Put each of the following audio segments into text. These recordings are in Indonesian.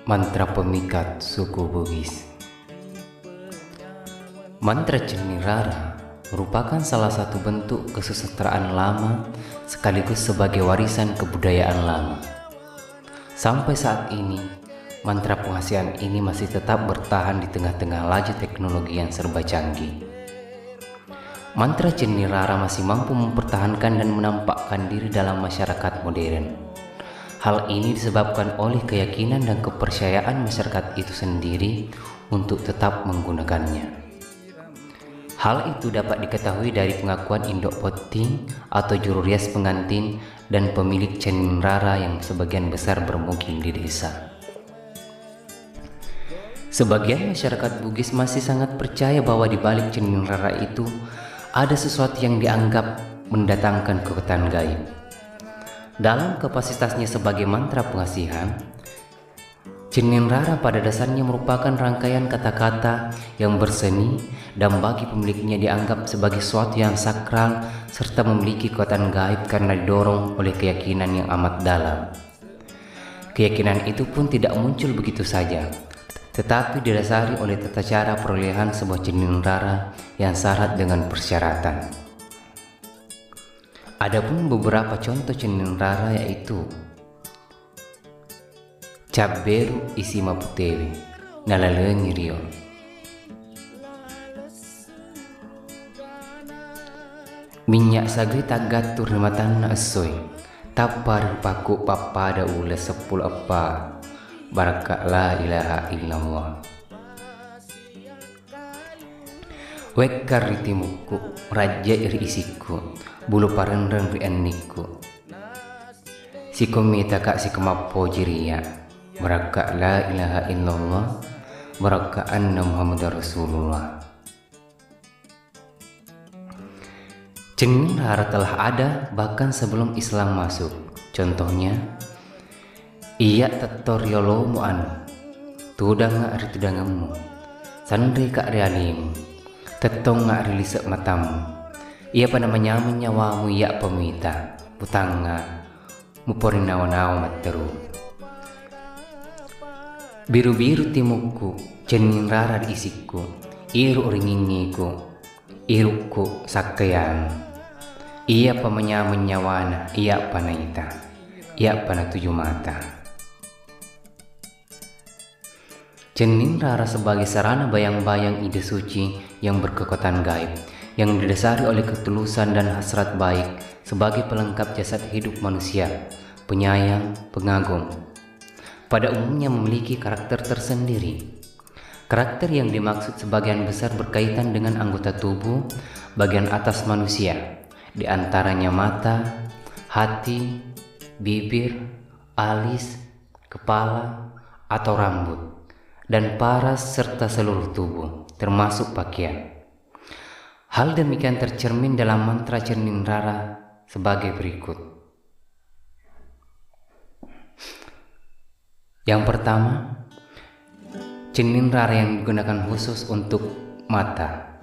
Mantra pemikat suku Bugis. Mantra Cenirara merupakan salah satu bentuk kesusastraan lama sekaligus sebagai warisan kebudayaan lama. Sampai saat ini, mantra pengasihan ini masih tetap bertahan di tengah-tengah laju teknologi yang serba canggih. Mantra Cenirara masih mampu mempertahankan dan menampakkan diri dalam masyarakat modern. Hal ini disebabkan oleh keyakinan dan kepercayaan masyarakat itu sendiri untuk tetap menggunakannya. Hal itu dapat diketahui dari pengakuan induk poti atau juru rias pengantin dan pemilik Cenirara yang sebagian besar bermukim di desa. Sebagian masyarakat Bugis masih sangat percaya bahwa di balik Cenirara itu ada sesuatu yang dianggap mendatangkan kekuatan gaib. Dalam kapasitasnya sebagai mantra pengasihan, Cenirara pada dasarnya merupakan rangkaian kata-kata yang berseni dan bagi pemiliknya dianggap sebagai sesuatu yang sakral serta memiliki kekuatan gaib karena didorong oleh keyakinan yang amat dalam. Keyakinan itu pun tidak muncul begitu saja, tetapi didasari oleh tata cara perolehan sebuah Cenirara yang syarat dengan persyaratan. Adapun beberapa contoh Cenirara yaitu Cabberu isi maputewe nalaleungi rio, minyak sagri tagatur matanna essoy tapar paku papada ula 10 apa baraka la ilaha illallah, wekar ritimuku raja iri isiku bulu parendeng rianniku sikomita kak sikemapo jiria baraka la ilaha illallah baraka anna muhammadar rasulullah. Cenirara telah ada bahkan sebelum Islam masuk. Contohnya iya tetor yolo mu'anu tudang ngak ritudangemu sandri kak rialimu tetong ngak rilisek matamu ia pada menyamun nyawamu ya pemita putanga muporinawa-nawa materu biru-biru timuku Cenirara isiku iru ringingiku iruku sakayang ia pemenyamun nyawana ia panaita ia pana 7 mata. Cenirara sebagai sarana bayang-bayang ide suci yang berkekuatan gaib yang didasari oleh ketulusan dan hasrat baik sebagai pelengkap jasad hidup manusia, penyayang, pengagum. Pada umumnya memiliki karakter tersendiri. Karakter yang dimaksud sebagian besar berkaitan dengan anggota tubuh bagian atas manusia, di antaranya mata, hati, bibir, alis, kepala, atau rambut, dan paras serta seluruh tubuh, termasuk pakaian. Hal demikian tercermin dalam mantra Cenirara sebagai berikut. Yang pertama, Cenirara yang digunakan khusus untuk mata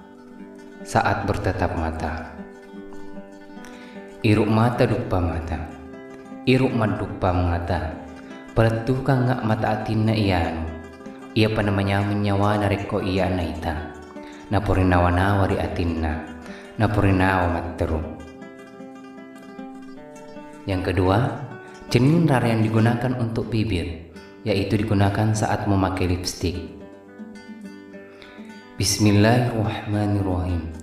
saat bertatap mata. Iruk mata dupa mata, iruk madupa mata, peletuh kangak mata atina ianu, ia pada menyamun nyawa nareko iya naita, naporinawa-nawa ri atinna, naporinawa materu. Yang kedua, Cenirara yang digunakan untuk bibir, yaitu digunakan saat memakai lipstik. Bismillahirrahmanirrahim.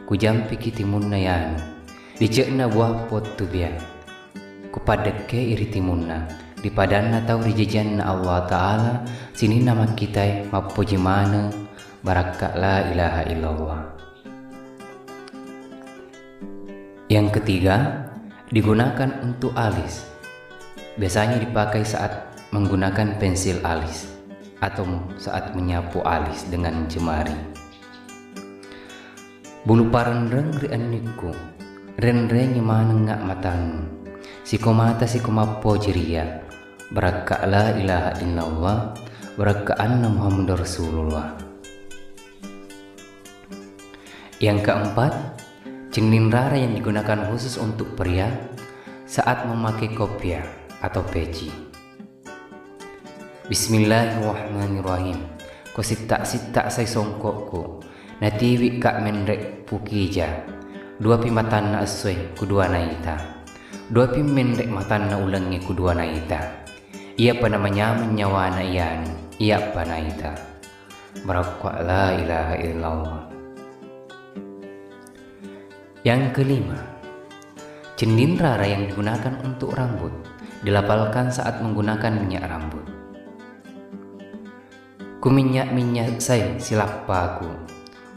Kujampi kitimunna yanu, dicekna buah pot tubia. Kupadeke iritimunna, dipadanna tau rijajanna Allah Ta'ala, sini nama kita mapuji mana baraka la ilaha illallah. Yang ketiga, digunakan untuk alis. Biasanya dipakai saat menggunakan pensil alis atau saat menyapu alis dengan jemari. Bulu parendeng rianniku renreng maneng ngak matanu sikomata sikomapo jiria baraka la ilaha illallah baraka anna muhammadar rasulullah. Yang keempat, Cenirara yang digunakan khusus untuk pria saat memakai kopiah atau peci. Bismillahirrahmanirrahim. Ko sitak-sitak say songkokku, natiwi kak mendrek pukija. Dua pi matanna aswe kudua naita. Dua pi mendrek matanna ulangi kudua naita. Ia pa namanya menyawana iyan, ia pa naita. Barakwa la ilaha illallah. Yang kelima, cendin rara yang digunakan untuk rambut dilapalkan saat menggunakan minyak rambut. Ku minyak say silapaku,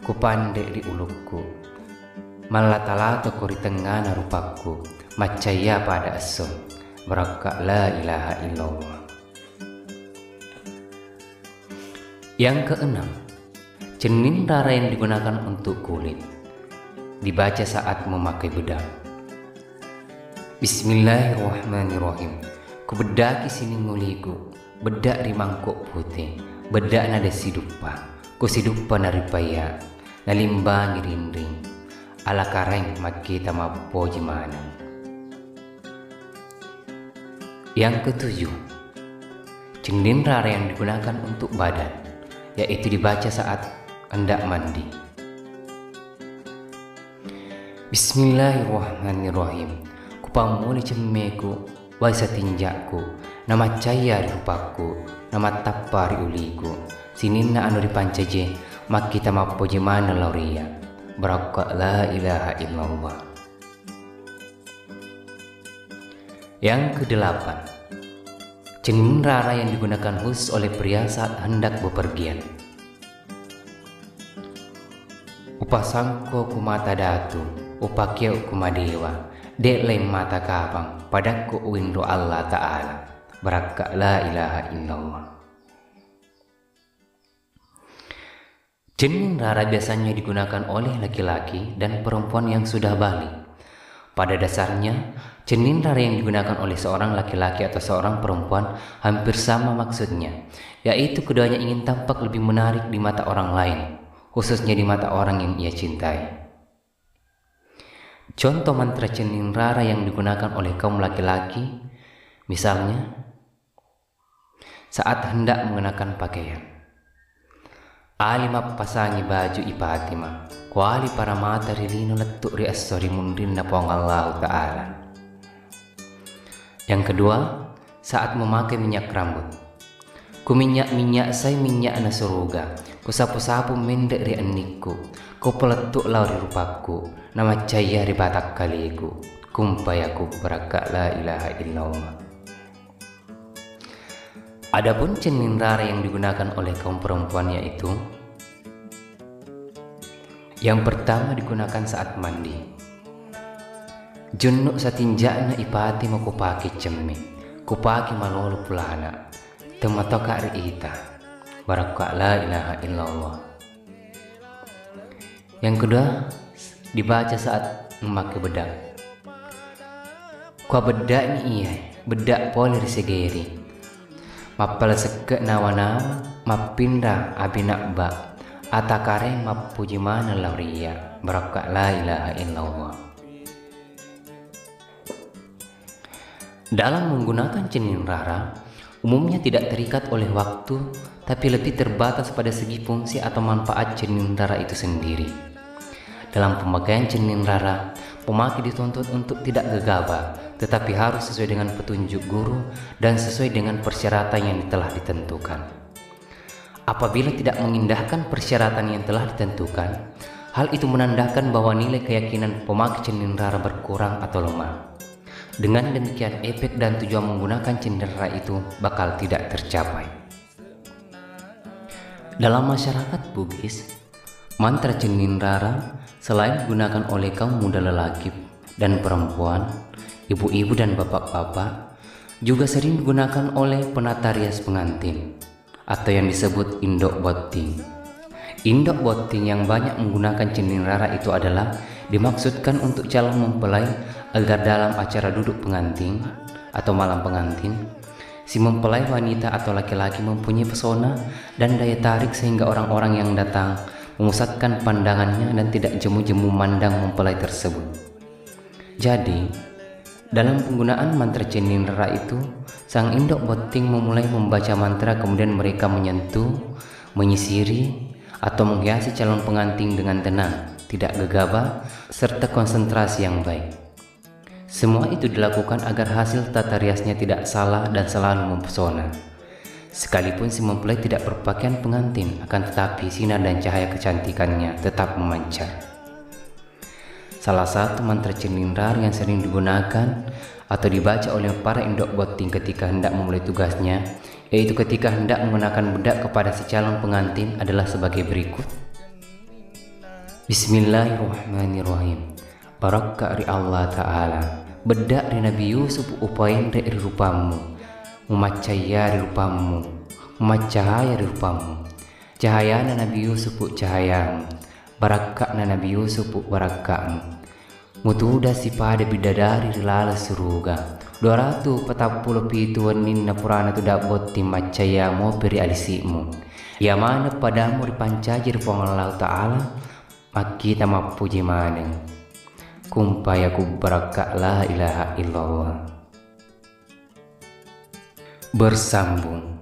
ku pandek di ulukku, malata-lata ku di tengah rupaku, macaya pada asom, barakak la ilaha illallah. Yang keenam, cenin rara yang digunakan untuk kulit dibaca saat memakai bedak. Bismillahirrahmanirrahim. Ku bedaki sini nguliku, bedak di mangkok putih, bedak nada sidupa, ku sidupa naripaya, nalimbangi rindring, ala kareng makita mapo jimana. Yang ketujuh, cenin rara yang digunakan untuk badan, yaitu dibaca saat hendak mandi. Bismillahirrahmanirrahim. Kupamuli cemmeku, waisa tinjakku, nama caya rupaku, nama tapari uliku, sininna anu dipancaje, makita mapoje mana lauria, barakak la ilaha illallah. Yang kedelapan, cenin rara yang digunakan khusus oleh pria saat hendak bepergian. Upasangko kumata datu, upakya kumadewa, dek lain mata kapang, padaku windu Allah Ta'ala, barakak la ilaha illallah. Cenin rara biasanya digunakan oleh laki-laki dan perempuan yang sudah balik. Pada dasarnya, cenin rara yang digunakan oleh seorang laki-laki atau seorang perempuan hampir sama maksudnya, yaitu keduanya ingin tampak lebih menarik di mata orang lain, khususnya di mata orang yang ia cintai. Contoh mantra cenin rara yang digunakan oleh kaum laki-laki, misalnya saat hendak mengenakan pakaian. Alima pasangi baju ipatima, kuali para mata rilino letuk ri asori mundrin napong Allah Ta'ala. Yang kedua, saat memakai minyak rambut. Ku minyak say minyak na suruga, ku sapu-sapu mendek ri anikku, ku peletuk lauri rupaku, nama caya ri batak kaliku, kumpayaku barakak la ilaha illallah. Adapun cenin rara yang digunakan oleh kaum perempuan yaitu, yang pertama digunakan saat mandi. Junuk satinjakna ipati mau kupaki cemmi, kupaki malolo pulana, tematoka riita, barakak la ilaha illallah. Yang kedua, dibaca saat memakai bedak. Kua bedak ni iya, bedak polir segeri. Mapal sekek nawa-nawa, mapinda abinakba, atakare mapuji mana lauria, barakak la ilaha illallah. Dalam menggunakan cenin rara, umumnya tidak terikat oleh waktu, tapi lebih terbatas pada segi fungsi atau manfaat cenin rara itu sendiri. Dalam pemakaian cenin rara, pemakai dituntut untuk tidak gegabah, tetapi harus sesuai dengan petunjuk guru dan sesuai dengan persyaratan yang telah ditentukan. Apabila tidak mengindahkan persyaratan yang telah ditentukan, hal itu menandakan bahwa nilai keyakinan pemakai cenin rara berkurang atau lemah. Dengan demikian, efek dan tujuan menggunakan cenin rara itu bakal tidak tercapai. Dalam masyarakat Bugis, mantra cenin rara selain digunakan oleh kaum muda lelaki dan perempuan, ibu-ibu dan bapak-bapak, juga sering digunakan oleh penata rias pengantin atau yang disebut indok botting. Indok botting yang banyak menggunakan cenin rara itu adalah dimaksudkan untuk calon mempelai agar dalam acara duduk pengantin atau malam pengantin, si mempelai wanita atau laki-laki mempunyai pesona dan daya tarik sehingga orang-orang yang datang memusatkan pandangannya dan tidak jemu-jemu memandang mempelai tersebut. Jadi, dalam penggunaan mantra cenin rara itu Sang induk boting memulai membaca mantra, kemudian mereka menyentuh, menyisiri, atau menghiasi calon pengantin dengan tenang, tidak gegabah, serta konsentrasi yang baik. Semua itu dilakukan agar hasil tata riasnya tidak salah dan selalu mempesona. Sekalipun si mempelai tidak berpakaian pengantin, akan tetapi sinar dan cahaya kecantikannya tetap memancar. Salah satu mantra Cenindrar yang sering digunakan atau dibaca oleh para induk boting ketika hendak memulai tugasnya, yaitu ketika hendak mengenakan bedak kepada si calon pengantin, adalah sebagai berikut. Bismillahirrahmanirrahim. Baraka ri Allah Ta'ala, bedak ri Nabi Yusuf upain ri rupamu, memacaya ri rupamu, memacahaya ri rupamu, cahayana Nabi Yusuf cahayamu, barakakna Nabi Yusuf barakakmu, mutuda si pada bidadari rilala suruga 247 waninna purana tu dabot timacaya mo peri alisimu ya mana padamu ripancajir pong Allah Ta'ala makita mapuji maneng kumpayaku barakak la ilaha illallah. Bersambung.